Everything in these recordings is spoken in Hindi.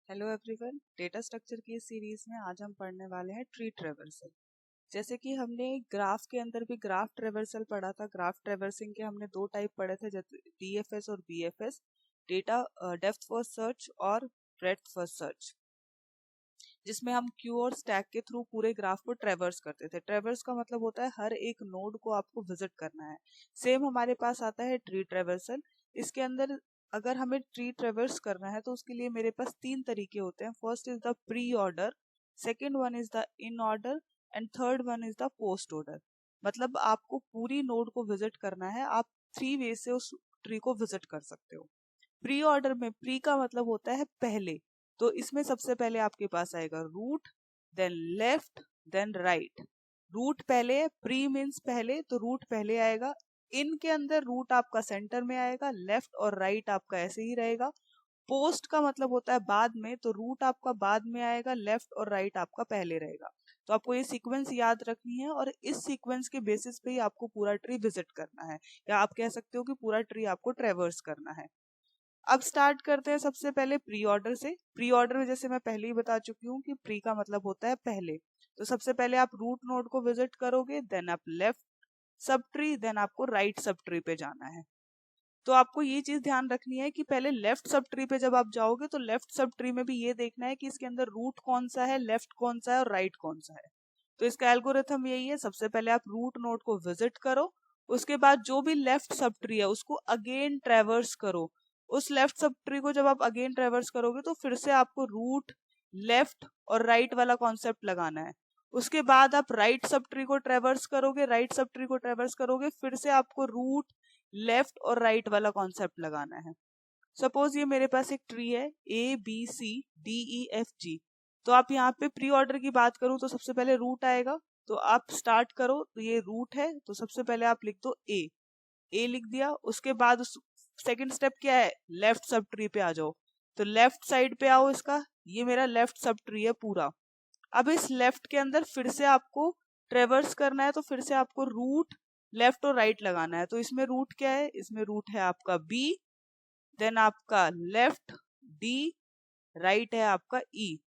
हेलो एवरीवन, डेटा स्ट्रक्चर की इस सीरीज में आज हम पढ़ने वाले हैं ट्री ट्रेवर्सल। जैसे कि हमने ग्राफ के अंदर भी ग्राफ ट्रेवर्सल पढ़ा था। ग्राफ ट्रेवर्सिंग के हमने दो टाइप पढ़े थे, जैसे डीएफएस और BFS, data depth first search और ब्रेड्थ फर्स्ट सर्च, जिसमें हम क्यू और स्टैक के थ्रू पूरे ग्राफ को ट्रेवर्स करते थे। ट्रेवर्स का मतलब होता है हर एक नोड को आपको विजिट करना है। सेम हमारे पास आता है ट्री ट्रेवर्सल। इसके अंदर अगर हमें ट्री ट्रेवर्स करना है तो उसके लिए मेरे पास तीन तरीके होते हैं। First is the pre order, second one is the in order and third one is the post order. मतलब आपको पूरी नोड को विजिट करना है, आप थ्री वे से उस ट्री को विजिट कर सकते हो। प्री ऑर्डर में प्री का मतलब होता है पहले, तो इसमें सबसे पहले आपके पास आएगा root, then left, then right. Root पहले है, प्री मीन्स पहले, तो रूट पहले आएगा। इनके अंदर रूट आपका सेंटर में आएगा, लेफ्ट और राइट आपका ऐसे ही रहेगा। पोस्ट का मतलब होता है बाद में, तो रूट आपका बाद में आएगा, लेफ्ट और राइट आपका पहले रहेगा। तो आपको ये सीक्वेंस याद रखनी है और इस सीक्वेंस के बेसिस पे ही आपको पूरा ट्री विजिट करना है, या आप कह सकते हो कि पूरा ट्री आपको ट्रेवर्स करना है। अब स्टार्ट करते हैं सबसे पहले प्री ऑर्डर से। प्री ऑर्डर में जैसे मैं पहले ही बता चुकी हूँ कि प्री का मतलब होता है पहले। तो सबसे पहले आप रूट नोड को विजिट करोगे, देन आप लेफ्ट सब ट्री, देन आपको राइट सब ट्री पे जाना है। तो आपको ये चीज ध्यान रखनी है कि पहले लेफ्ट सब ट्री पे जब आप जाओगे तो लेफ्ट सब ट्री में भी ये देखना है कि इसके अंदर रूट कौन सा है, लेफ्ट कौन सा है और राइट कौन सा है। तो इसका एल्गोरिथम यही है, सबसे पहले आप रूट नोड को विजिट करो, उसके बाद जो भी लेफ्ट सब ट्री है उसको अगेन ट्रेवर्स करो। उस लेफ्ट सब ट्री को जब आप अगेन ट्रेवर्स करोगे तो फिर से आपको रूट, लेफ्ट और राइट वाला कॉन्सेप्ट लगाना है। उसके बाद आप राइट सब ट्री को ट्रेवर्स करोगे, राइट सब ट्री को ट्रेवर्स करोगे, फिर से आपको रूट, लेफ्ट और राइट वाला कॉन्सेप्ट लगाना है। सपोज ये मेरे पास एक ट्री है ABCDEFG। तो आप यहाँ पे प्री ऑर्डर की बात करूं तो सबसे पहले रूट आएगा, तो आप स्टार्ट करो, तो ये रूट है तो सबसे पहले आप लिख दो ए लिख दिया। उसके बाद सेकंड स्टेप क्या है, लेफ्ट सब ट्री पे आ जाओ, तो लेफ्ट साइड पे आओ इसका, ये मेरा लेफ्ट सब ट्री है पूरा। अब इस लेफ्ट के अंदर फिर से आपको ट्रेवर्स करना है, तो फिर से आपको रूट, लेफ्ट और राइट लगाना है। तो इसमें रूट क्या है, इसमें रूट है आपका बी, देन आपका लेफ्ट डी, राइट है आपका ई।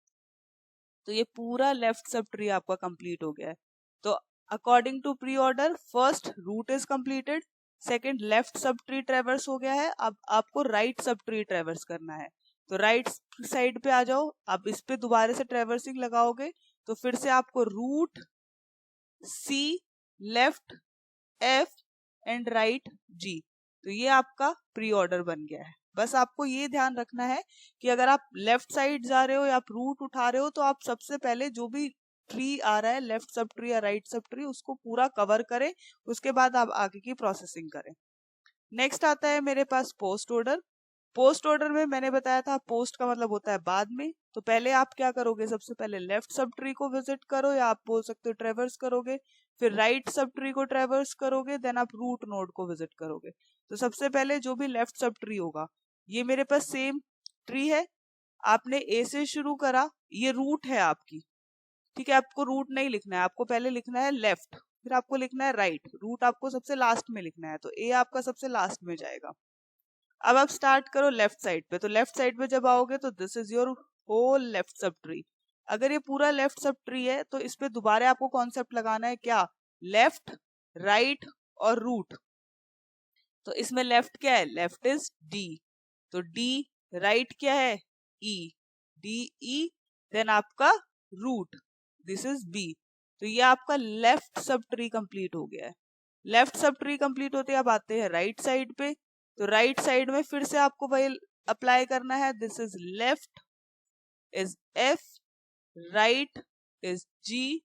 तो ये पूरा लेफ्ट सब ट्री आपका कंप्लीट हो गया है। तो according to pre order, first root is completed, second left sub tree traverse हो गया है, अब आपको राइट सब ट्री ट्रेवर्स करना है। तो राइट साइड पे आ जाओ, आप इस पे दोबारा से ट्रेवर्सिंग लगाओगे, तो फिर से आपको root, C, left, F and right G. तो ये आपका प्री ऑर्डर बन गया है। बस आपको ये ध्यान रखना है कि अगर आप लेफ्ट साइड जा रहे हो या आप रूट उठा रहे हो तो आप सबसे पहले जो भी ट्री आ रहा है, लेफ्ट सब ट्री या राइट सब ट्री, उसको पूरा कवर करें, उसके बाद आप आगे की प्रोसेसिंग करें। नेक्स्ट आता है मेरे पास पोस्ट ऑर्डर। पोस्ट ऑर्डर में मैंने बताया था पोस्ट का मतलब होता है बाद में। तो पहले आप क्या करोगे, सबसे पहले लेफ्ट सब ट्री को विजिट करो, या आप बोल सकते हो ट्रेवर्स करोगे, फिर राइट सब ट्री को ट्रेवर्स करोगे, देन आप रूट नोड को विजिट करोगे। तो सबसे पहले जो भी लेफ्ट सब ट्री होगा, ये मेरे पास सेम ट्री है, आपने ए से शुरू करा, ये रूट है आपकी, ठीक है। आपको रूट नहीं लिखना है, आपको पहले लिखना है लेफ्ट, फिर आपको लिखना है राइट, रूट आपको सबसे लास्ट में लिखना है, तो ए आपका सबसे लास्ट में जाएगा। अब आप स्टार्ट करो लेफ्ट साइड पे, तो लेफ्ट साइड पे जब आओगे तो this is your whole left sub tree. अगर ये पूरा लेफ्ट सब ट्री है तो इस पे दोबारा आपको कॉन्सेप्ट लगाना है, क्या, लेफ्ट, राइट और रूट। तो इसमें लेफ्ट क्या है, लेफ्ट इज डी, तो डी, राइट क्या है, ई, डी ई, देन आपका रूट, दिस इज बी। तो ये आपका लेफ्ट सब ट्री कंप्लीट हो गया है। लेफ्ट सब ट्री कंप्लीट होते अब आते हैं राइट साइड पे। तो राइट साइड में फिर से आपको वही अप्लाई करना है, this is left is F, right is G,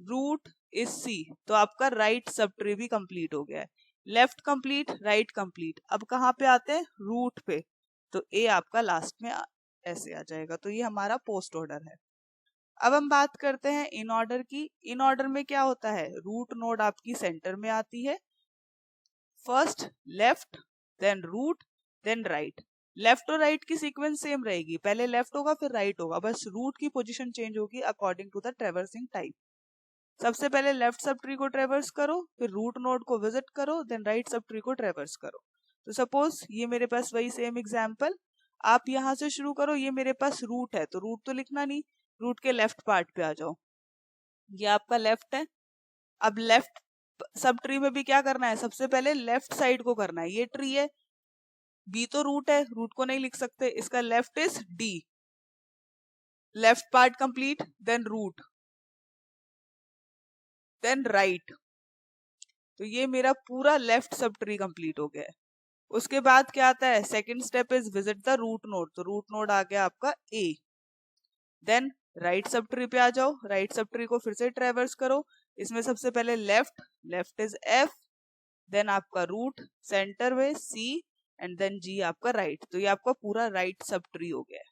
root is C. तो आपका राइट सब ट्री भी कंप्लीट हो गया है। लेफ्ट कंप्लीट, राइट कंप्लीट, अब कहाँ पे आते हैं, रूट पे, तो ए आपका लास्ट में ऐसे आ जाएगा। तो ये हमारा पोस्ट ऑर्डर है। अब हम बात करते हैं इन ऑर्डर की। इन ऑर्डर में क्या होता है, रूट नोड आपकी सेंटर में आती है, first left, then root, then right. Left और राइट की सीक्वेंस सेम रहेगी, पहले लेफ्ट होगा फिर राइट होगा, बस रूट की पोजीशन चेंज होगी according to the traversing type. सबसे पहले लेफ्ट सब ट्री को ट्रेवर्स करो, फिर रूट नोड को विजिट करो, देन राइट सब ट्री को ट्रेवर्स करो। तो सपोज ये मेरे पास वही सेम एग्जांपल, आप यहाँ से शुरू करो, ये मेरे पास रूट है तो रूट तो लिखना नहीं, रूट के लेफ्ट पार्ट पे आ जाओ, ये आपका लेफ्ट है। अब लेफ्ट सब ट्री में भी क्या करना है, सबसे पहले लेफ्ट साइड को करना है, ये ट्री है, बी तो रूट है, रूट को नहीं लिख सकते, इसका left is D, left part complete, then root, then right. तो ये मेरा पूरा लेफ्ट सब ट्री कंप्लीट हो गया है। उसके बाद क्या आता है, second step is visit the root node, तो रूट नोड आ गया आपका A. Then right sub tree पे आ जाओ, राइट सब ट्री को फिर से ट्रेवर्स करो, इसमें सबसे पहले left, left is F, then आपका रूट, सेंटर में सी, एंड देन जी आपका राइट। तो ये आपका पूरा राइट सब ट्री हो गया है।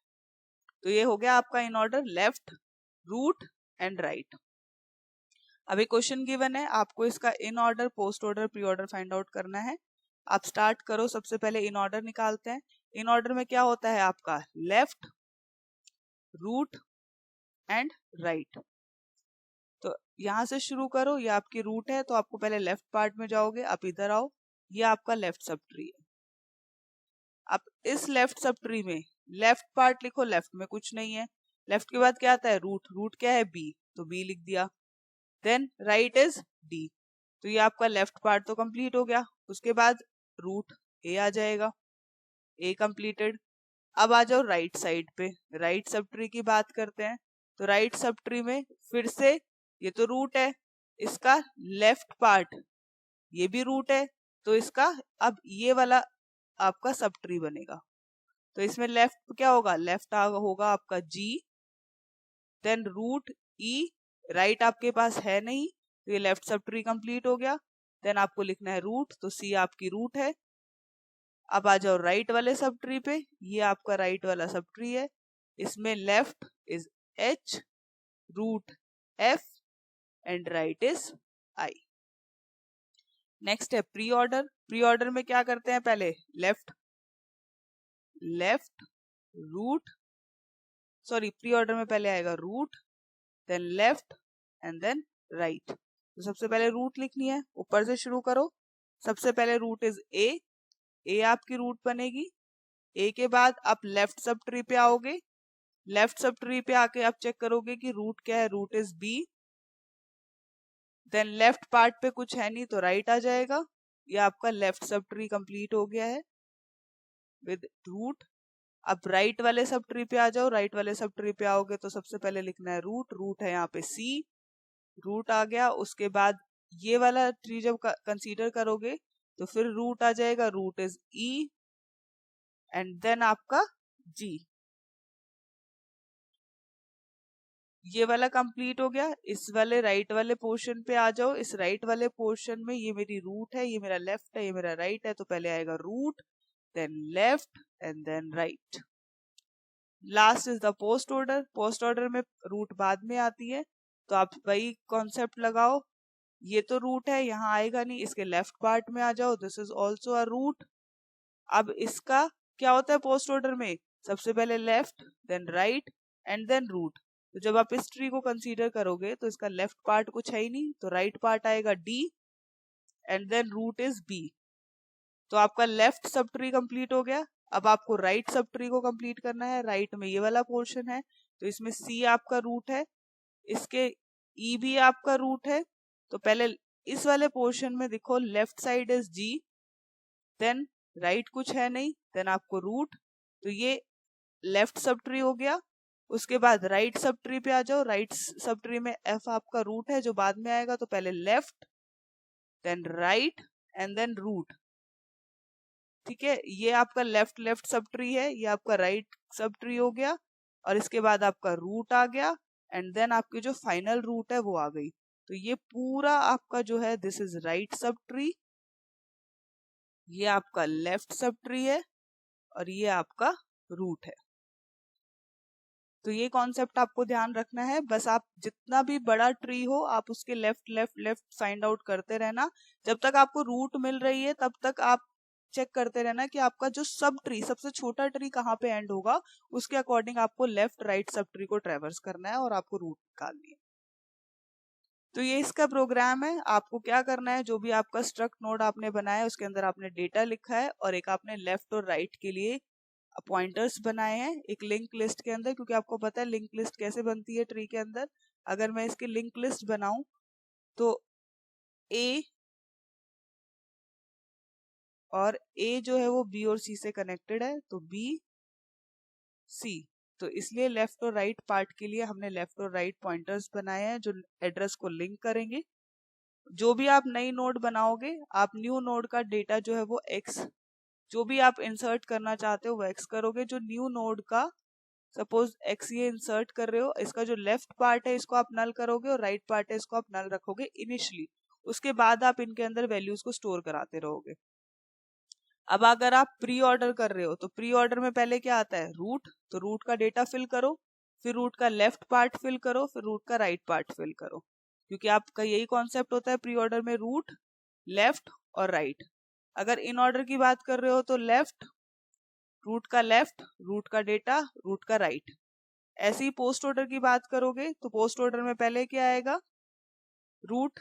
तो ये हो गया आपका in order left, root and right. अभी क्वेश्चन गिवन है, आपको इसका in order, post order, pre order find out करना है। आप स्टार्ट करो, सबसे पहले इन ऑर्डर निकालते हैं। इन ऑर्डर में क्या होता है आपका लेफ्ट, रूट एंड राइट। तो यहां से शुरू करो, ये आपकी रूट है तो आपको पहले लेफ्ट पार्ट में जाओगे, आप इधर आओ, ये आपका लेफ्ट सब ट्री है। अब इस लेफ्ट सब ट्री में लेफ्ट पार्ट लिखो, लेफ्ट में कुछ नहीं है, लेफ्ट के बाद क्या आता है रूट, रूट क्या है बी, तो बी लिख दिया, देन राइट इज डी, तो ये आपका लेफ्ट पार्ट तो कंप्लीट हो गया। उसके बाद रूट ए आ जाएगा, ए कंप्लीटेड। अब आ जाओ राइट साइड पे, राइट सब ट्री की बात करते हैं। तो राइट सब ट्री में फिर से ये तो रूट है, इसका लेफ्ट पार्ट ये भी रूट है, तो इसका अब ये वाला आपका सब ट्री बनेगा। तो इसमें लेफ्ट क्या होगा, लेफ्ट होगा आपका जी, देन रूट ई, राइट आपके पास है नहीं तो ये लेफ्ट सब ट्री कंप्लीट हो गया। देन आपको लिखना है रूट, तो सी आपकी रूट है। अब आ जाओ राइट वाले सब ट्री पे, ये आपका राइट वाला सब ट्री है, इसमें left is H, root F and right is I. Next है प्री ऑर्डर। प्री ऑर्डर में क्या करते हैं, पहले left, left, root, sorry pre order में पहले आएगा root, then left and then right. तो सबसे पहले रूट लिखनी है, ऊपर से शुरू करो, सबसे पहले रूट इज ए, ए आपकी रूट बनेगी। ए के बाद आप लेफ्ट सब ट्री पे आओगे, लेफ्ट सब ट्री पे आके आप चेक करोगे कि रूट क्या है, root is B, then left part पे कुछ है नहीं तो राइट आ जाएगा। ये आपका लेफ्ट सब ट्री कंप्लीट हो गया है विद रूट। अब राइट वाले सब ट्री पे आ जाओ, राइट वाले सब ट्री पे आओगे तो सबसे पहले लिखना है रूट, रूट है यहाँ पे सी, रूट आ गया। उसके बाद ये वाला ट्री जब कंसीडर करोगे तो फिर रूट आ जाएगा, root is E and then आपका जी। ये वाला कंप्लीट हो गया। इस वाले राइट वाले पोर्शन पे आ जाओ, इस राइट वाले पोर्शन में ये मेरी रूट है, ये मेरा लेफ्ट है, ये मेरा राइट है, तो पहले आएगा root, then left and then right. Last is the post order. Post order में रूट बाद में आती है, तो आप वही कॉन्सेप्ट लगाओ, ये तो रूट है यहाँ आएगा नहीं, इसके लेफ्ट पार्ट में आ जाओ, this is also a root. अब इसका क्या होता है पोस्ट ऑर्डर में, सबसे पहले left, then right and then root. तो जब आप इस ट्री को कंसीडर करोगे तो इसका लेफ्ट पार्ट कुछ है ही नहीं, तो राइट पार्ट आएगा D and then root is B. तो आपका लेफ्ट सब ट्री कंप्लीट हो गया। अब आपको राइट सब ट्री को कंप्लीट करना है, राइट में ये वाला पोर्शन है, तो इसमें सी आपका रूट है, इसके ई भी आपका रूट है। तो पहले इस वाले पोर्शन में देखो, left side is G, then right कुछ है नहीं, देन आपको रूट, तो ये लेफ्ट सब ट्री हो गया। उसके बाद राइट सब ट्री पे आ जाओ, राइट सब ट्री में एफ आपका रूट है जो बाद में आएगा, तो पहले left, then right and then root. ठीक है, ये आपका लेफ्ट लेफ्ट सब ट्री है, ये आपका राइट सब ट्री हो गया, और इसके बाद आपका रूट आ गया, एंड देन आपकी जो फाइनल रूट है वो आ गई। तो ये पूरा आपका जो है this is right sub tree, ये आपका लेफ्ट सब ट्री है, और ये आपका रूट है। तो ये कॉन्सेप्ट आपको ध्यान रखना है, बस आप जितना भी बड़ा ट्री हो आप उसके left left left find out करते रहना। जब तक आपको रूट मिल रही है तब तक आप चेक करते रहना कि आपका जो सब ट्री, सबसे छोटा ट्री कहाँ पे एंड होगा, उसके अकॉर्डिंग आपको लेफ्ट राइट सब ट्री को ट्रेवर्स करना है और आपको रूट निकालनी है। तो ये इसका प्रोग्राम है। आपको क्या करना है, जो भी आपका स्ट्रक्ट नोड आपने बनाया है उसके अंदर आपने डेटा लिखा है, और एक आपने लेफ्ट और राइट के लिए पॉइंटर्स बनाए हैं एक लिंक लिस्ट के अंदर, क्योंकि आपको पता है लिंक लिस्ट कैसे बनती है ट्री के अंदर। अगर मैं इसकी लिंक लिस्ट बनाऊं तो ए और ए जो है वो बी और सी से कनेक्टेड है, तो बी सी, तो इसलिए लेफ्ट और राइट पार्ट के लिए हमने लेफ्ट और राइट पॉइंटर्स बनाए हैं जो एड्रेस को लिंक करेंगे। जो भी आप नई नोड बनाओगे, आप न्यू नोड का डेटा जो है वो एक्स, जो भी आप इंसर्ट करना चाहते हो वो एक्स करोगे। जो न्यू नोड का सपोज एक्स ये इंसर्ट कर रहे हो, इसका जो लेफ्ट पार्ट है इसको आप नल करोगे और राइट पार्ट है इसको आप नल रखोगे इनिशियली। उसके बाद आप इनके अंदर वैल्यूज को स्टोर कराते रहोगे। अब अगर आप प्री ऑर्डर कर रहे हो तो प्री ऑर्डर में पहले क्या आता है, रूट, तो रूट का डेटा फिल करो, फिर रूट का लेफ्ट पार्ट फिल करो, फिर रूट का राइट पार्ट फिल करो, क्योंकि आपका यही कॉन्सेप्ट होता है प्री ऑर्डर में, रूट, लेफ्ट और राइट। अगर इन ऑर्डर की बात कर रहे हो तो लेफ्ट, रूट का लेफ्ट, रूट का डेटा, रूट का राइट। ऐसे ही पोस्ट ऑर्डर की बात करोगे तो पोस्ट ऑर्डर में पहले क्या आएगा, रूट,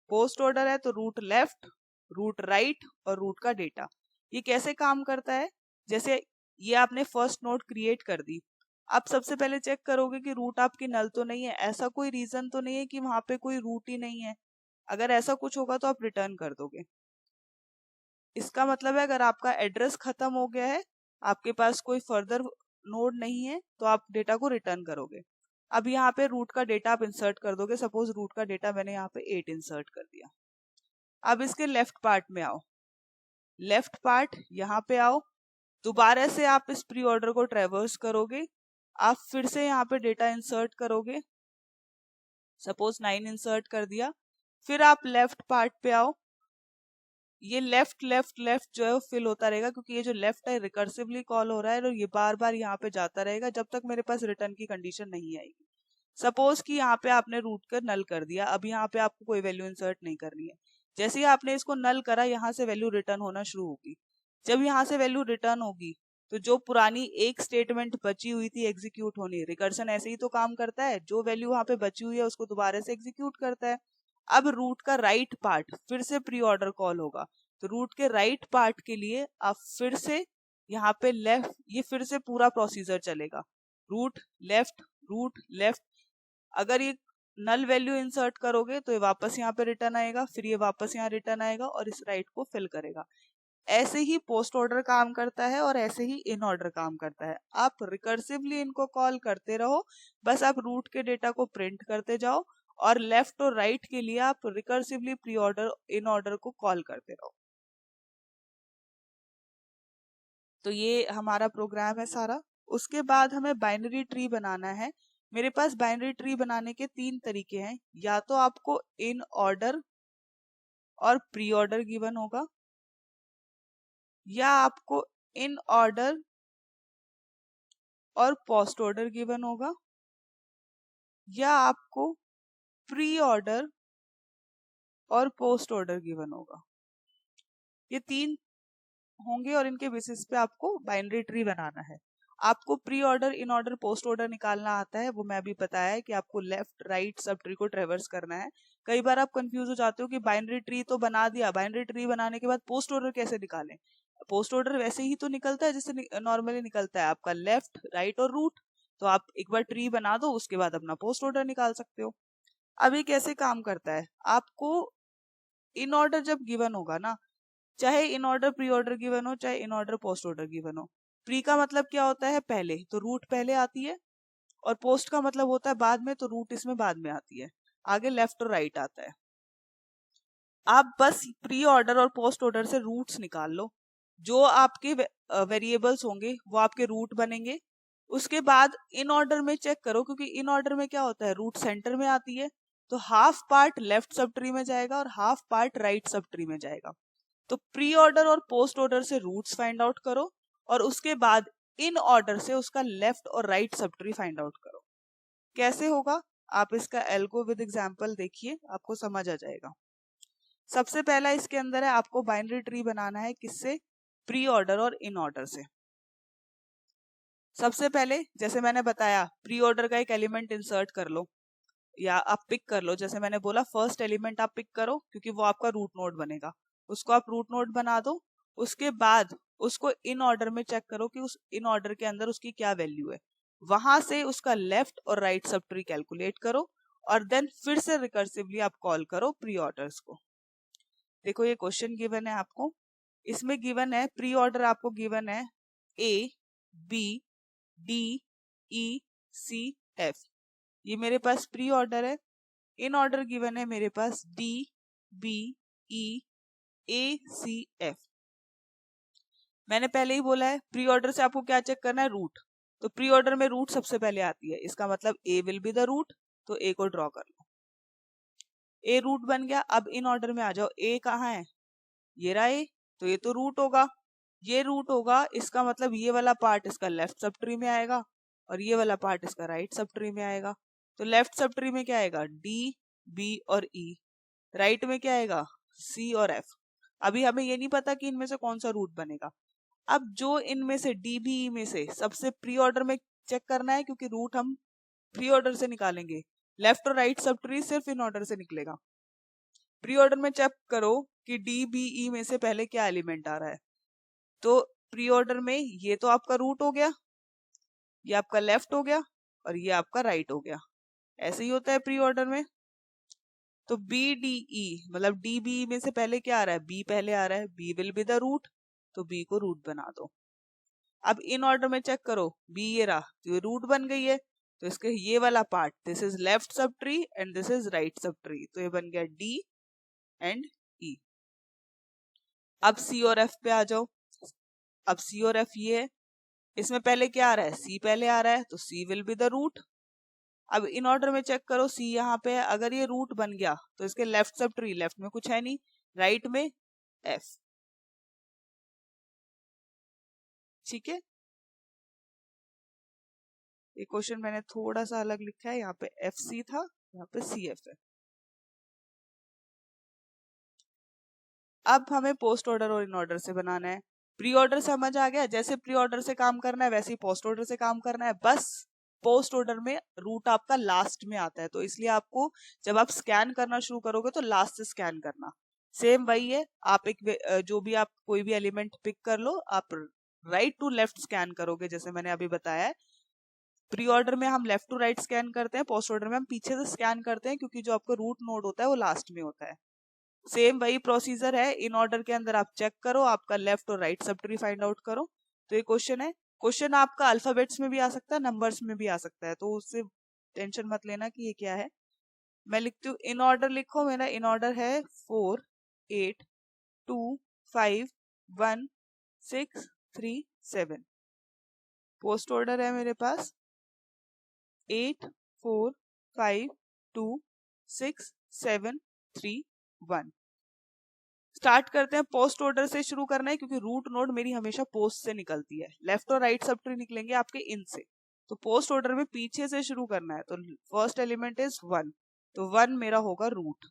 पोस्ट ऑर्डर है तो रूट लेफ्ट, रूट राइट और रूट का डेटा। ये कैसे काम करता है, जैसे ये आपने फर्स्ट नोड क्रिएट कर दी, आप सबसे पहले चेक करोगे कि रूट आपकी नल तो नहीं है, ऐसा कोई रीजन तो नहीं है कि वहां पे कोई रूट ही नहीं है। अगर ऐसा कुछ होगा तो आप रिटर्न कर दोगे। इसका मतलब है अगर आपका एड्रेस खत्म हो गया है, आपके पास कोई फर्दर नोड नहीं है, तो आप डेटा को रिटर्न करोगे। अब यहाँ पे रूट का डेटा आप इंसर्ट कर दोगे, सपोज रूट का डेटा मैंने यहाँ पे 8 इंसर्ट कर दिया। अब इसके लेफ्ट पार्ट में आओ, लेफ्ट पार्ट यहाँ पे आओ, दोबारा से आप इस प्री ऑर्डर को ट्रेवर्स करोगे, आप फिर से यहाँ पे डेटा इंसर्ट करोगे, सपोज 9 इंसर्ट कर दिया, फिर आप लेफ्ट पार्ट पे आओ, ये लेफ्ट लेफ्ट लेफ्ट जो है वो फिल होता रहेगा, क्योंकि ये जो लेफ्ट है रिकर्सिवली कॉल हो रहा है और ये बार बार यहाँ पे जाता रहेगा जब तक मेरे पास रिटर्न की कंडीशन नहीं आएगी। सपोज कि यहाँ पे आपने रूट कर नल कर दिया, अब यहाँ पे आपको कोई वैल्यू इंसर्ट नहीं करनी है। जैसे ही आपने इसको नल करा, यहाँ से वैल्यू रिटर्न होना शुरू होगी। जब यहाँ से वैल्यू रिटर्न होगी तो जो पुरानी एक स्टेटमेंट बची हुई थी एग्जीक्यूट होनी, रिकर्सन ऐसे ही तो काम करता है, जो वैल्यू वहां पे बची हुई है उसको दोबारा से एग्जीक्यूट करता है। अब रूट का राइट पार्ट फिर से प्री ऑर्डर कॉल होगा, तो रूट के राइट पार्ट के लिए आप फिर से यहाँ पे लेफ्ट, ये फिर से पूरा प्रोसीजर चलेगा, रूट लेफ्ट, रूट लेफ्ट। अगर ये नल वैल्यू इंसर्ट करोगे तो ये वापस यहाँ पे रिटर्न आएगा, फिर ये वापस यहाँ रिटर्न आएगा और इस राइट को फिल करेगा। ऐसे ही पोस्ट ऑर्डर काम करता है और ऐसे ही इन ऑर्डर काम करता है। आप रिकर्सिवली इनको कॉल करते रहो, बस आप रूट के डेटा को प्रिंट करते जाओ और लेफ्ट और राइट के लिए आप recursively pre order in order को कॉल करते रहो। तो ये हमारा प्रोग्राम है सारा। उसके बाद हमें बाइनरी ट्री बनाना है। मेरे पास बाइनरी ट्री बनाने के 3 तरीके हैं, या तो आपको इन ऑर्डर और प्री ऑर्डर गिवन होगा, या आपको इन ऑर्डर और पोस्ट ऑर्डर गिवन होगा, या आपको प्री ऑर्डर और पोस्ट ऑर्डर गिवन होगा। ये 3 होंगे और इनके बेसिस पे आपको बाइनरी ट्री बनाना है। आपको प्री ऑर्डर, इन ऑर्डर, पोस्ट ऑर्डर निकालना आता है, वो मैं अभी बताया है कि आपको लेफ्ट राइट सब ट्री को ट्रेवर्स करना है। कई बार आप कंफ्यूज हो जाते हो कि बाइनरी ट्री तो बना दिया, बाइनरी ट्री बनाने के बाद पोस्ट ऑर्डर कैसे निकालें। पोस्ट ऑर्डर वैसे ही तो निकलता है जैसे नॉर्मली निकलता है, आपका लेफ्ट राइट और रूट। तो आप एक बार ट्री बना दो, उसके बाद अपना पोस्ट ऑर्डर निकाल सकते हो। अब ये कैसे काम करता है, आपको इन ऑर्डर जब गिवन होगा ना, चाहे in order pre order given हो, चाहे इन ऑर्डर पोस्ट ऑर्डर गिवन हो, प्री का मतलब क्या होता है पहले, तो रूट पहले आती है, और पोस्ट का मतलब होता है बाद में, तो रूट इसमें बाद में आती है, आगे लेफ्ट और राइट आता है। आप बस प्री ऑर्डर और पोस्ट ऑर्डर से रूट्स निकाल लो, जो आपके वेरिएबल्स होंगे वो आपके रूट बनेंगे। उसके बाद इन ऑर्डर में चेक करो, क्योंकि इन ऑर्डर में क्या होता है, रूट सेंटर में आती है, तो half part left sub tree में जाएगा और half part right sub tree में जाएगा। तो प्री ऑर्डर और पोस्ट ऑर्डर से रूट्स फाइंड आउट करो और उसके बाद इन ऑर्डर से उसका लेफ्ट और right sub tree find out करो। कैसे होगा, आप इसका एल्गो विद एग्जांपल देखिए, आपको समझ आ जाएगा। सबसे पहला इसके अंदर है, आपको बाइनरी ट्री बनाना है, किससे, प्री ऑर्डर और इन ऑर्डर से। सबसे पहले जैसे मैंने बताया, प्री ऑर्डर का एक एलिमेंट इंसर्ट कर लो या आप पिक कर लो। जैसे मैंने बोला फर्स्ट एलिमेंट आप पिक करो, क्योंकि वो आपका रूट नोड बनेगा, उसको आप रूट नोड बना दो। उसके बाद उसको इन ऑर्डर में चेक करो कि उस इन ऑर्डर के अंदर उसकी क्या वैल्यू है, वहां से उसका लेफ्ट और राइट सब ट्री कैलकुलेट करो और देन फिर से रिकर्सिवली आप कॉल करो प्री ऑर्डर्स को। देखो ये क्वेश्चन गिवन है आपको, इसमें गिवन है प्री ऑर्डर, आपको गिवन है A B D E C F, ये मेरे पास प्री ऑर्डर है। इन ऑर्डर गिवन है मेरे पास डी बी ई ए सी एफ। मैंने पहले ही बोला है प्री ऑर्डर से आपको क्या चेक करना है, रूट। तो प्री ऑर्डर में रूट सबसे पहले आती है, इसका मतलब ए विल बी द रूट, तो ए को ड्रॉ कर लो। ए रूट बन गया। अब इन ऑर्डर में आ जाओ, ए कहाँ है, ये रहा ए, तो ये तो रूट होगा। ये रूट होगा, इसका मतलब ये वाला पार्ट इसका लेफ्ट सब ट्री में आएगा और ये वाला पार्ट इसका राइट सब ट्री में आएगा। तो लेफ्ट सब ट्री में क्या आएगा, डी बी और ई, राइट में क्या आएगा, सी और एफ। अभी हमें ये नहीं पता कि इनमें से कौन सा रूट बनेगा। अब जो इनमें से डी बी ई में से सबसे प्री ऑर्डर में चेक करना है, क्योंकि रूट हम प्री ऑर्डर से निकालेंगे, लेफ्ट और राइट सब ट्री सिर्फ इन ऑर्डर से निकलेगा। प्री ऑर्डर में चेक करो कि डी बी ई में से पहले क्या एलिमेंट आ रहा है। तो प्री ऑर्डर में ये तो आपका रूट हो गया, ये आपका लेफ्ट हो गया और ये आपका राइट हो गया। ऐसे ही होता है प्री ऑर्डर में। तो बी डी ई मतलब डी बी में से पहले क्या आ रहा है, बी पहले आ रहा है, B will be the root, तो बी को रूट बना दो। अब इन ऑर्डर में चेक करो, बी ये रहा, तो ये रूट बन गई है, तो इसके ये वाला part, this is left sub tree and this is right sub tree, तो ये बन गया डी एंड ई। अब सी और एफ पे आ जाओ। अब सी और एफ ये है, इसमें पहले क्या आ रहा है, सी पहले आ रहा है, तो सी विल बी द रूट। अब इन ऑर्डर में चेक करो, सी यहाँ पे है, अगर ये रूट बन गया तो इसके लेफ्ट सब ट्री, लेफ्ट में कुछ है नहीं, राइट में एफ। ठीक है, ये क्वेश्चन मैंने थोड़ा सा अलग लिखा है, यहाँ पे एफ सी था, यहाँ पे सी एफ है। अब हमें पोस्ट ऑर्डर और इन ऑर्डर से बनाना है। प्री ऑर्डर समझ आ गया, जैसे प्री ऑर्डर से काम करना है वैसे ही पोस्ट ऑर्डर से काम करना है, बस पोस्ट ऑर्डर में रूट आपका लास्ट में आता है, तो इसलिए आपको जब आप स्कैन करना शुरू करोगे तो लास्ट से स्कैन करना। सेम वही है, आप एक जो भी आप कोई भी एलिमेंट पिक कर लो, आप राइट टू लेफ्ट स्कैन करोगे, जैसे मैंने अभी बताया है। प्री ऑर्डर में हम लेफ्ट टू राइट स्कैन करते हैं, पोस्ट ऑर्डर में हम पीछे से स्कैन करते हैं, क्योंकि जो आपका रूट नोड होता है वो लास्ट में होता है। सेम वही प्रोसीजर है, इन ऑर्डर के अंदर आप चेक करो, आपका लेफ्ट और right sub tree find out करो। तो ये क्वेश्चन है, क्वेश्चन आपका अल्फाबेट्स में भी आ सकता है, नंबर्स में भी आ सकता है, तो उससे टेंशन मत लेना कि ये क्या है। मैं लिखती हूँ, इन ऑर्डर लिखो, मेरा इन ऑर्डर है 4 8 2 5 1 6 3 7। पोस्ट ऑर्डर है मेरे पास 8 4 5 2 6 7 3 1। स्टार्ट करते हैं, पोस्ट ऑर्डर से शुरू करना है, क्योंकि रूट नोड मेरी हमेशा पोस्ट से निकलती है, लेफ्ट और राइट सब ट्री निकलेंगे आपके इन से। तो पोस्ट ऑर्डर में पीछे से शुरू करना है, तो फर्स्ट एलिमेंट इज 1, तो 1 मेरा होगा रूट।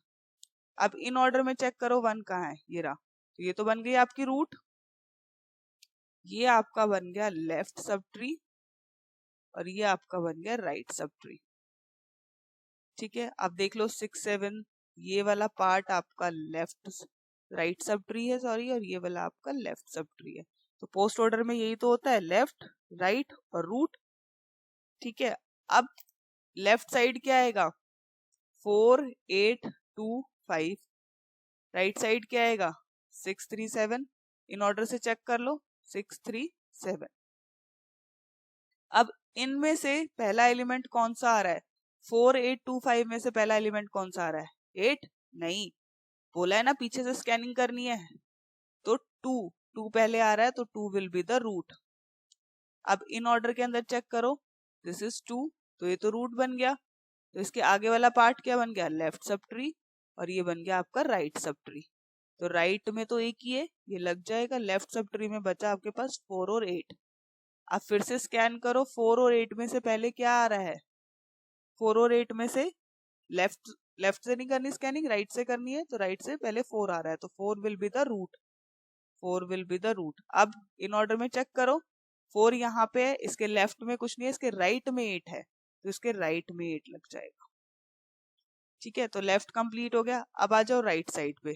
अब इन ऑर्डर में चेक करो 1 कहाँ है, ये रहा, तो ये तो बन गई आपकी रूट, ये आपका बन गया लेफ्ट सब ट्री और ये आपका बन गया राइट सब ट्री। ठीक है, अब देख लो 6 7, ये वाला पार्ट आपका लेफ्ट राइट सब ट्री है, सॉरी, और ये वाला आपका लेफ्ट सब ट्री है। तो पोस्ट ऑर्डर में यही तो होता है, लेफ्ट राइट और रूट। ठीक है, अब लेफ्ट साइड क्या आएगा, 4 8 2 5, राइट साइड क्या आएगा 6 3 7। इन ऑर्डर से चेक कर लो 6 3 7। अब इनमें से पहला एलिमेंट कौन सा आ रहा है, 4 8 2 5 में से पहला एलिमेंट कौन सा आ रहा है, 8 नहीं, बोला है ना पीछे से स्कैनिंग करनी है, तो 2 पहले आ रहा है, तो 2 विल बी द रूट। अब इन ऑर्डर के अंदर चेक करो, दिस इज 2, तो ये तो रूट बन गया, तो इसके आगे वाला पार्ट क्या बन गया, लेफ्ट सब ट्री, और ये बन गया आपका राइट सब ट्री। तो राइट में तो एक ही है, ये लग जाएगा, लेफ्ट सब ट्री में बचा आपके पास 4 और 8। अब फिर से स्कैन करो, 4 और 8 में से पहले क्या आ रहा है, 4 और 8 में से लेफ्ट लेफ्ट से नहीं करनी स्कैनिंग, राइट से करनी है, तो राइट से पहले 4 आ रहा है, तो 4 will be the root, 4 will be the root. अब इन ऑर्डर में चेक करो, 4 यहाँ पे है, इसके लेफ्ट में कुछ नहीं है, इसके राइट में 8 है, तो इसके राइट में 8 लग जाएगा। ठीक है, तो लेफ्ट कंप्लीट हो गया। अब आ जाओ राइट साइड पे,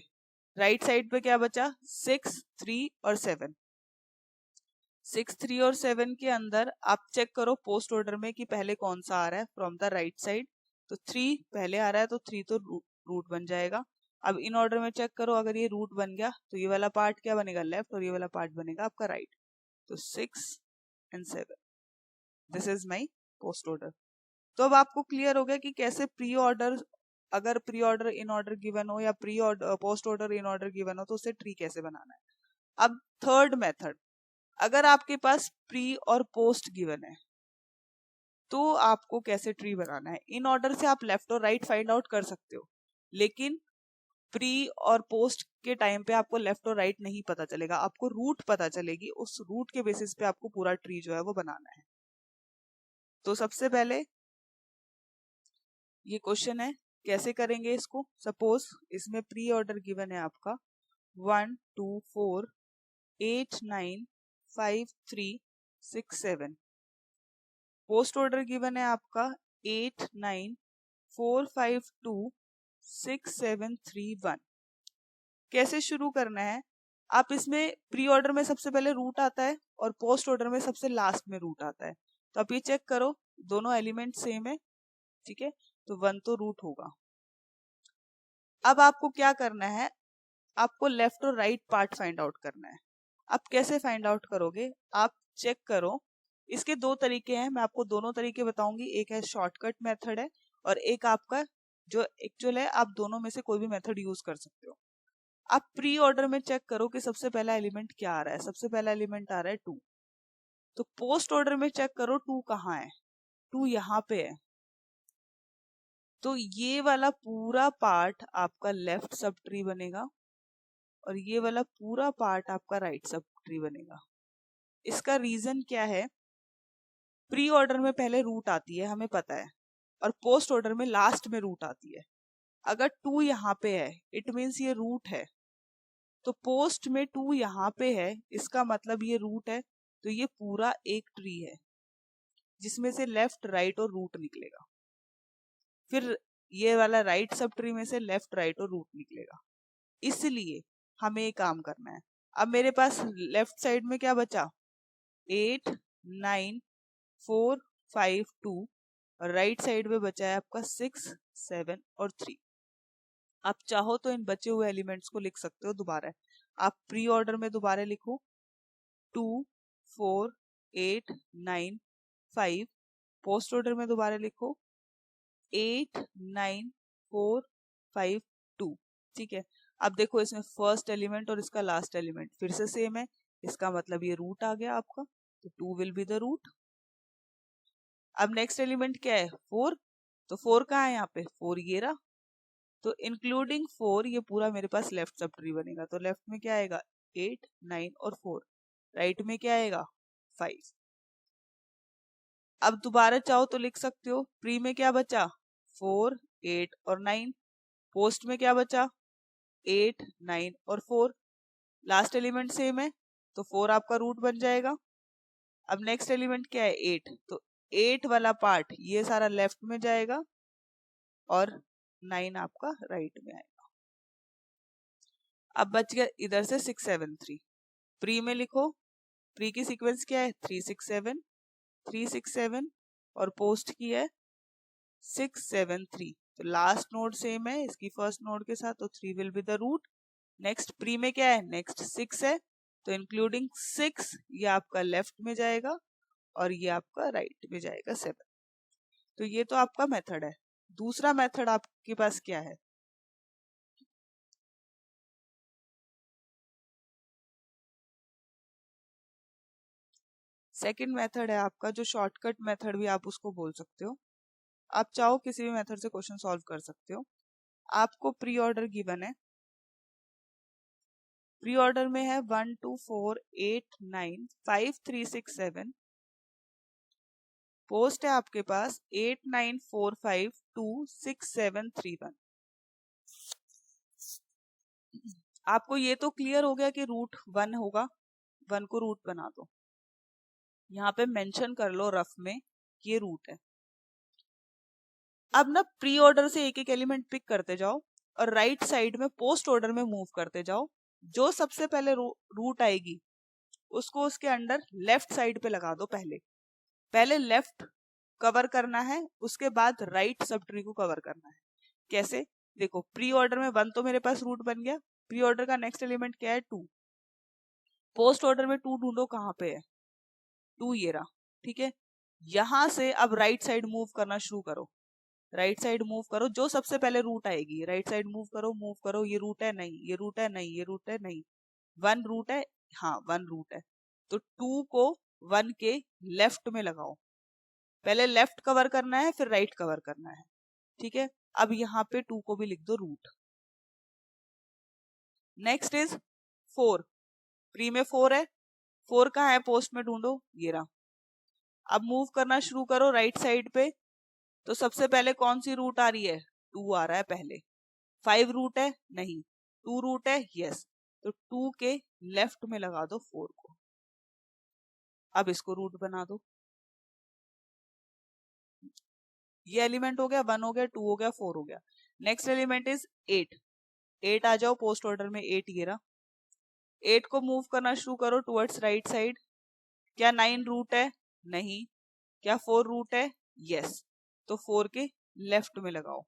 राइट साइड पे क्या बचा 6, 3 और 7। 6, 3 और 7 के अंदर आप चेक करो पोस्ट ऑर्डर में कि पहले कौन सा आ रहा है फ्रॉम द राइट साइड। तो 3 पहले आ रहा है तो 3 तो रूट बन जाएगा। अब इन ऑर्डर में चेक करो, अगर ये रूट बन गया तो ये वाला पार्ट क्या बनेगा लेफ्ट और ये वाला पार्ट बनेगा आपका राइट। तो 6 and 7, this is my post order. तो अब आपको क्लियर हो गया कि कैसे प्री ऑर्डर, अगर pre order in order given हो या pre order post order in order given हो तो उसे ट्री कैसे बनाना है। अब थर्ड मेथड, अगर आपके पास प्री और पोस्ट गिवन है तो आपको कैसे ट्री बनाना है। इन ऑर्डर से आप लेफ्ट और राइट फाइंड आउट कर सकते हो, लेकिन प्री और पोस्ट के टाइम पे आपको लेफ्ट और राइट नहीं पता चलेगा, आपको रूट पता चलेगी। उस रूट के बेसिस पे आपको पूरा ट्री जो है वो बनाना है। तो सबसे पहले ये क्वेश्चन है कैसे करेंगे इसको। सपोज इसमें प्री ऑर्डर गिवन है आपका 1, 2, 4, 8, 9, 5, 3, 6, 7। पोस्ट ऑर्डर गिवन है आपका 8, 9, 4, 5, 2, 6, 7, 3, 1। कैसे शुरू करना है, आप इसमें प्री ऑर्डर में सबसे पहले रूट आता है और पोस्ट ऑर्डर में सबसे लास्ट में रूट आता है। तो आप ये चेक करो दोनों एलिमेंट सेम है, ठीक है, तो 1 तो रूट होगा। अब आपको क्या करना है, आपको लेफ्ट और राइट पार्ट फाइंड आउट करना है। आप कैसे फाइंड आउट करोगे, आप चेक करो, इसके दो तरीके हैं, मैं आपको दोनों तरीके बताऊंगी। एक है शॉर्टकट मेथड है और एक आपका जो एक्चुअल है, आप दोनों में से कोई भी मेथड यूज कर सकते हो। आप प्री ऑर्डर में चेक करो कि सबसे पहला एलिमेंट क्या आ रहा है। सबसे पहला एलिमेंट आ रहा है 2। तो पोस्ट ऑर्डर में चेक करो 2 कहाँ है, 2 यहाँ पे है। तो ये वाला पूरा पार्ट आपका लेफ्ट सब ट्री बनेगा और ये वाला पूरा पार्ट आपका राइट सब ट्री बनेगा। इसका रीजन क्या है, प्री ऑर्डर में पहले रूट आती है हमें पता है, और पोस्ट ऑर्डर में लास्ट में रूट आती है। अगर 2 यहाँ पे है इट मीन्स ये रूट है, तो पोस्ट में 2 यहाँ पे है इसका मतलब ये रूट है। तो ये पूरा एक ट्री है जिसमें से लेफ्ट राइट और रूट निकलेगा। फिर ये वाला राइट सब ट्री में से लेफ्ट राइट और रूट निकलेगा। इसलिए हमें एक काम करना है। अब मेरे पास लेफ्ट साइड में क्या बचा 8, 9, 4, 5, 2 और राइट साइड में बचा है आपका 6, 7 और 3। आप चाहो तो इन बचे हुए एलिमेंट्स को लिख सकते हो दोबारा। आप प्री ऑर्डर में दोबारा लिखो 2, 4, 8, 9, 5। पोस्ट ऑर्डर में दोबारा लिखो 8, 9, 4, 5, 2। ठीक है, अब देखो इसमें फर्स्ट एलिमेंट और इसका लास्ट एलिमेंट फिर से सेम है, इसका मतलब ये रूट आ गया आपका, तो 2 विल बी द रूट। अब नेक्स्ट एलिमेंट क्या है 4। तो 4 कहाँ है यहाँ पे 4 ये रहा। तो इंक्लूडिंग 4 ये पूरा मेरे पास लेफ्ट सब ट्री बनेगा। तो लेफ्ट में क्या आएगा 8, 9 और 4। राइट में क्या आएगा 5। अब दोबारा चाहो तो लिख सकते हो, प्री में क्या बचा 4, 8 और 9। पोस्ट में क्या बचा 8, 9 और 4। लास्ट एलिमेंट सेम है तो 4 आपका रूट बन जाएगा। अब नेक्स्ट एलिमेंट क्या है 8। तो 8 वाला पार्ट ये सारा लेफ्ट में जाएगा और 9 आपका राइट में आएगा। अब बच गया इधर से 6, 7, 3। प्री में लिखो, प्री की सीक्वेंस क्या है 3, 6, 7, 3, 6, 7 और पोस्ट की है 6, 7, 3। तो लास्ट नोड सेम है इसकी फर्स्ट नोड के साथ, तो 3 will be the root. Next pre में क्या है नेक्स्ट 6 है, तो इंक्लूडिंग 6 ये आपका लेफ्ट में जाएगा और ये आपका राइट में जाएगा 7। तो ये तो आपका मेथड है। दूसरा मेथड आपके पास क्या है, सेकंड मेथड है आपका जो शॉर्टकट मेथड भी आप उसको बोल सकते हो। आप चाहो किसी भी मेथड से क्वेश्चन सॉल्व कर सकते हो। आपको प्री ऑर्डर गिवन है, प्री ऑर्डर में है 1, 2, 4, 8, 9, 5, 3, 6, 7। पोस्ट है आपके पास 8, 9, 4, 5, 2, 6, 7, 3, 1। आपको ये तो क्लियर हो गया कि रूट 1 होगा, 1 को रूट बना दो, यहाँ पे मेंशन कर लो रफ में कि ये रूट है। अब ना प्री ऑर्डर से एक एक एलिमेंट पिक करते जाओ और राइट साइड में पोस्ट ऑर्डर में मूव करते जाओ। जो सबसे पहले रूट आएगी उसको उसके अंडर लेफ्ट साइड पे लगा दो। पहले लेफ्ट कवर करना है, उसके बाद राइट सब ट्री को कवर करना है। कैसे? देखो, प्री ऑर्डर में 1 तो मेरे पास रूट बन गया। प्री ऑर्डर का नेक्स्ट एलिमेंट क्या है? 2। पोस्ट ऑर्डर में 2 ढूंढो, कहाँ पे है? 2 ये रहा। ठीक है, यहां से अब राइट साइड मूव करना शुरू करो। राइट साइड मूव करो, जो सबसे पहले रूट आएगी राइट साइड मूव करो। ये रूट है नहीं, ये रूट है नहीं, ये रूट है नहीं। 1 रूट है, हाँ 1 रूट है, तो 2 को 1 के लेफ्ट में लगाओ। पहले लेफ्ट कवर करना है, फिर राइट कवर करना है। ठीक है, अब यहाँ पे 2 को भी लिख दो रूट। Next is 4। प्री में 4 है, 4 कहाँ है? पोस्ट में ढूंढो, ये रहा। अब मूव करना शुरू करो राइट साइड पे। तो सबसे पहले कौन सी रूट आ रही है? 2 आ रहा है पहले। 5 रूट है नहीं, 2 रूट है, यस। तो 2 के लेफ्ट में लगा दो 4 को। अब इसको रूट बना दो। ये एलिमेंट हो गया, 1 हो गया, 2 हो गया, 4 हो गया। Next element is 8। 8 आ जाओ पोस्ट ऑर्डर में, 8 ये रहा। 8 को मूव करना शुरू करो टुवर्ड्स राइट साइड। क्या 9 रूट है? नहीं। क्या 4 रूट है? यस। तो 4 के लेफ्ट में लगाओ।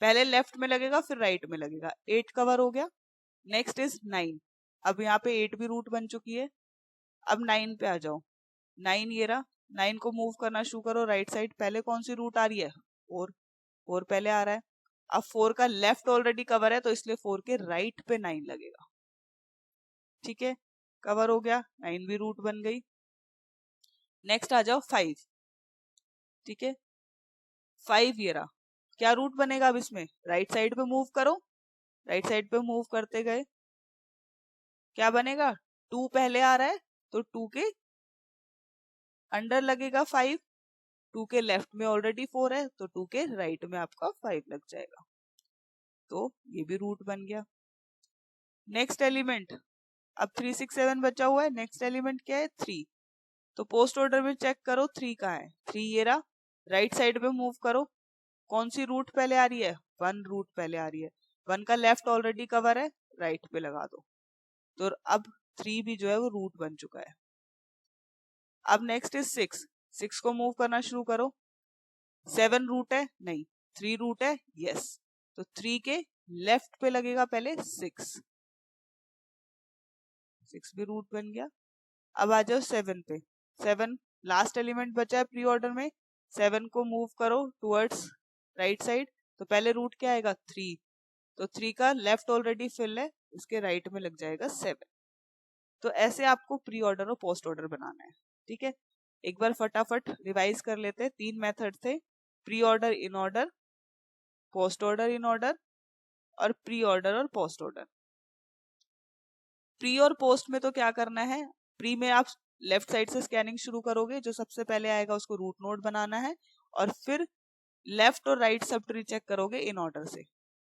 पहले लेफ्ट में लगेगा, फिर राइट में लगेगा। 8 कवर हो गया। Next is 9। अब यहाँ पे 8 भी रूट बन चुकी है। अब 9 पे आ जाओ। 9 ये रहा। 9 को मूव करना शुरू करो राइट साइड। पहले कौन सी रूट आ रही है? 4। 4 पहले आ रहा है। अब 4 का लेफ्ट ऑलरेडी कवर है, तो इसलिए 4 के राइट पे 9 लगेगा। ठीक है, कवर हो गया, 9 भी रूट बन गई। नेक्स्ट आ जाओ 5। ठीक है, 5 ये रहा। क्या रूट बनेगा अब इसमें? राइट साइड पे मूव करो। राइट साइड पे मूव करते गए, क्या बनेगा? 2 पहले आ रहा है, तो 2 के अंडर लगेगा 5। 2 के लेफ्ट में ऑलरेडी 4 है, तो 2 के राइट में आपका 5 लग जाएगा। तो ये भी रूट बन गया। नेक्स्ट एलिमेंट, अब 3 6 7 बचा हुआ है। नेक्स्ट एलिमेंट क्या है? 3। तो पोस्ट ऑर्डर में चेक करो 3 कहाँ है? 3 ये रहा। राइट साइड पे मूव करो। कौन सी रूट पहले आ रही है? 1 रूट पहले आ रही है। 1 का लेफ्ट ऑलरेडी कवर है, राइट पे लगा दो। तो अब 3 भी जो है वो रूट बन चुका है। अब नेक्स्ट इज 6। 6 को मूव करना शुरू करो। 7 रूट है नहीं, 3 रूट है, यस। तो 3 के लेफ्ट पे लगेगा पहले 6। 6 भी रूट बन गया। अब आ जाओ 7 पे। 7 लास्ट एलिमेंट बचा है प्री ऑर्डर में। 7 को मूव करो टुवर्ड्स राइट साइड। तो पहले रूट क्या आएगा? 3। तो 3 का लेफ्ट ऑलरेडी फिल है, इसके राइट में लग जाएगा 7। तो ऐसे आपको प्री ऑर्डर और पोस्ट ऑर्डर बनाना है। ठीक है, एक बार फटाफट रिवाइज कर लेते हैं। 3 मेथड थे: pre order in order, post order in order, और प्री ऑर्डर और पोस्ट ऑर्डर। प्री और पोस्ट में तो क्या करना है? प्री में आप लेफ्ट साइड से स्कैनिंग शुरू करोगे, जो सबसे पहले आएगा उसको रूट नोड बनाना है, और फिर लेफ्ट और राइट सब ट्री चेक करोगे इन ऑर्डर से।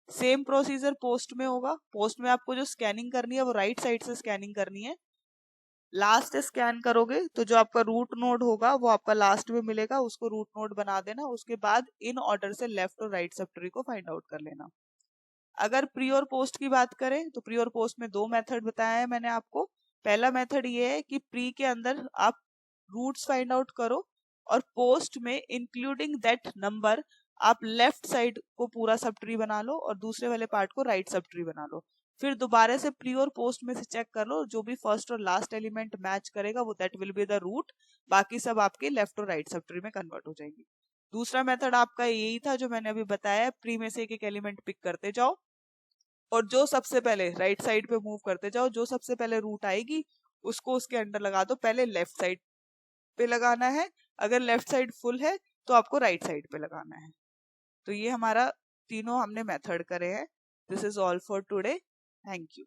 सेम प्रोसीजर पोस्ट में होगा। पोस्ट में आपको जो स्कैनिंग करनी है वो राइट साइड से स्कैनिंग करनी है। लास्ट स्कैन करोगे तो जो आपका रूट नोड होगा वो आपका लास्ट में मिलेगा, उसको रूट नोड बना देना। उसके बाद इन ऑर्डर से लेफ्ट और राइट सब ट्री को फाइंड आउट कर लेना। अगर प्री और पोस्ट की बात करें तो प्री और पोस्ट में 2 मेथड बताया है मैंने आपको। पहला मेथड ये है कि प्री के अंदर आप रूट्स फाइंड आउट करो, और पोस्ट में इंक्लूडिंग दैट नंबर आप लेफ्ट साइड को पूरा सब ट्री बना लो और दूसरे वाले पार्ट को राइट सब ट्री बना लो। फिर दोबारा से प्री और पोस्ट में से चेक कर लो, जो भी फर्स्ट और लास्ट एलिमेंट मैच करेगा वो that will be the root. बाकी सब आपके लेफ्ट और राइट सब ट्री में कन्वर्ट हो जाएंगी। दूसरा मेथड आपका यही था जो मैंने अभी बताया। प्री में से एक एक एलिमेंट पिक करते जाओ, और जो सबसे पहले राइट साइड पे मूव करते जाओ। जो सबसे पहले रूट आएगी उसको उसके अंडर लगा दो। पहले लेफ्ट साइड पे लगाना है, अगर लेफ्ट साइड फुल है तो आपको राइट साइड पे लगाना है। तो ये हमारा तीनों हमने मेथड करे हैं। This is all for today. Thank you.